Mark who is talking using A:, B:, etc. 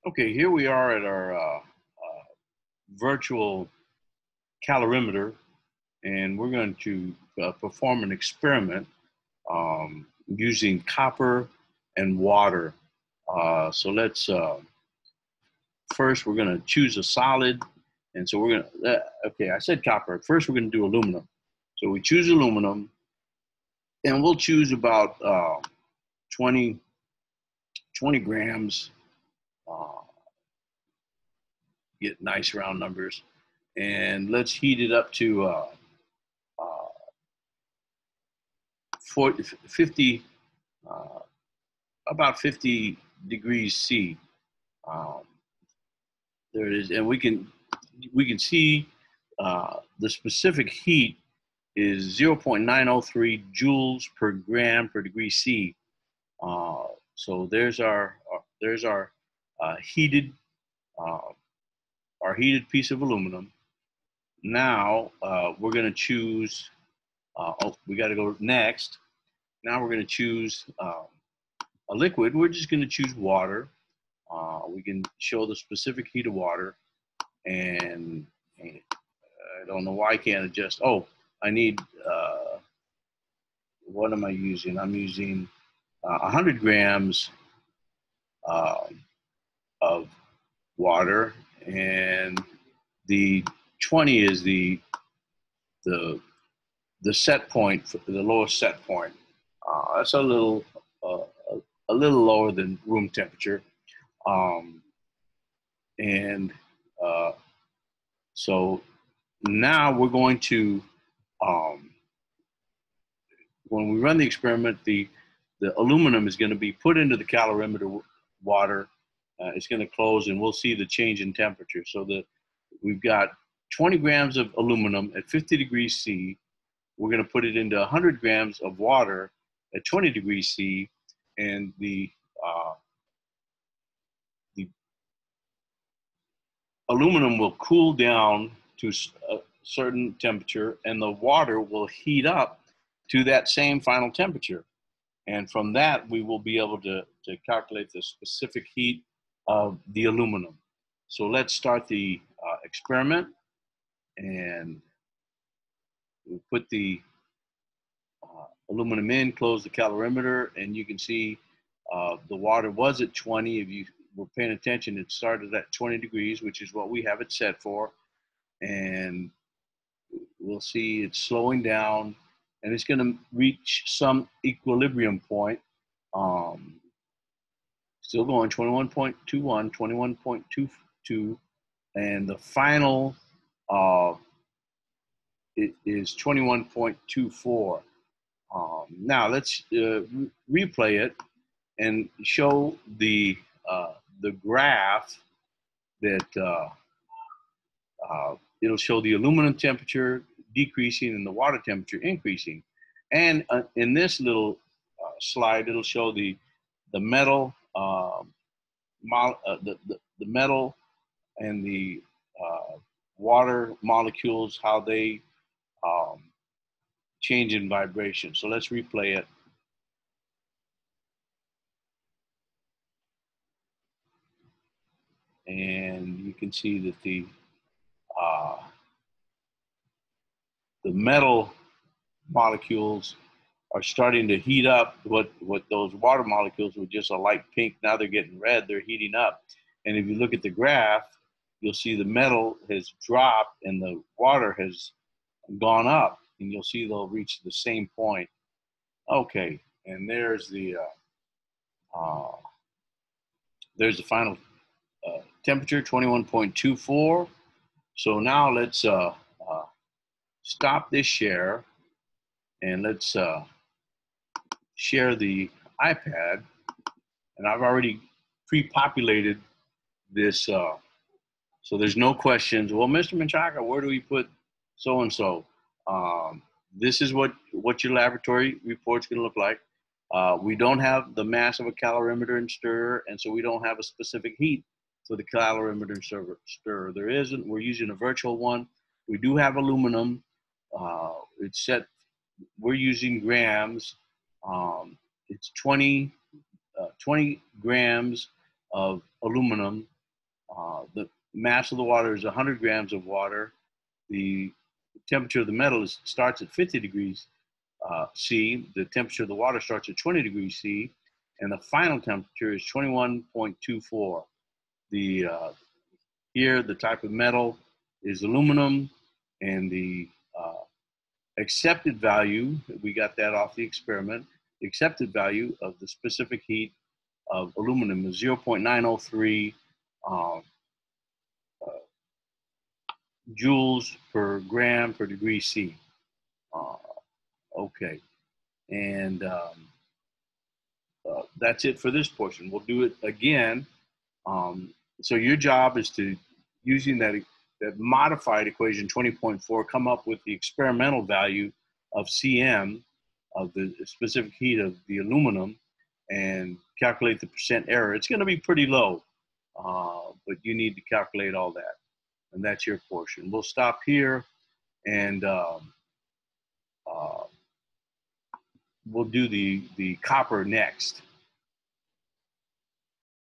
A: Okay, here we are at our virtual calorimeter, and we're going to perform an experiment using copper and water. So let's first we're going to choose a solid, and so we're going to. Okay, I said copper. First, we're going to do aluminum. So we choose aluminum, and we'll choose about 20 grams. Uh, get nice round numbers, and let's heat it up to uh, 50, uh, about 50 degrees C. Um, there it is, and we can see the specific heat is 0.903 joules per gram per degree C. So there's heated uh, our heated piece of aluminum. Now we're going to choose. We got to go next. Now we're going to choose a liquid. We're just going to choose water. We can show the specific heat of water, and I don't know why I can't adjust. Oh, I need, what am I using? I'm using 100 grams uh, of water, and the 20 is the the set point, the lowest set point. That's uh, a little lower than room temperature. Um, and uh, so now we're going to, um, when we run the experiment, the aluminum is going to be put into the calorimeter water. It's going to close, and we'll see the change in temperature. So we've got 20 grams of aluminum at 50 degrees C. We're going to put it into 100 grams of water at 20 degrees C, and the aluminum will cool down to a certain temperature, and the water will heat up to that same final temperature. And from that, we will be able to calculate the specific heat of the aluminum. So let's start the experiment, and we'll put the aluminum in, close the calorimeter, and you can see the water was at 20. If you were paying attention, it started at 20 degrees, which is what we have it set for. And we'll see it's slowing down, and it's going to reach some equilibrium point. Still going 21.21, 21.22, and the final it is 21.24. Now let's replay it and show the graph that it'll show the aluminum temperature decreasing and the water temperature increasing. And in this little slide, it'll show the metal, the metal and the water molecules, how they um, change in vibration. So let's replay it. And you can see that the metal molecules are starting to heat up. What those water molecules were just a light pink, now they're getting red, they're heating up. And if you look at the graph, you'll see the metal has dropped and the water has gone up, and you'll see they'll reach the same point. Okay, and there's the final temperature, 21.24. So now let's stop this share, and let's share the iPad. And I've already pre-populated this, so there's no questions. Well, Mr. Menchaca, where do we put so-and-so? This is what your laboratory report's going to look like. We don't have the mass of a calorimeter and stirrer, and so we don't have a specific heat for the calorimeter and stirrer. There isn't. We're using a virtual one. We do have aluminum. It's set. We're using grams. It's 20 grams of aluminum The mass of the water is 100 grams of water. The temperature of the metal starts at 50 degrees C. The temperature of the water starts at 20 degrees C, and the final temperature is 21.24. Here, the type of metal is aluminum, and the accepted value, we got that off the experiment, the accepted value of the specific heat of aluminum is 0.903 joules per gram per degree C. Okay, and that's it for this portion. We'll do it again. So your job is to, using that modified equation 20.4, come up with the experimental value of Cm, of the specific heat of the aluminum, and calculate the percent error. It's going to be pretty low, but you need to calculate all that. And that's your portion. We'll stop here, and we'll do the copper next.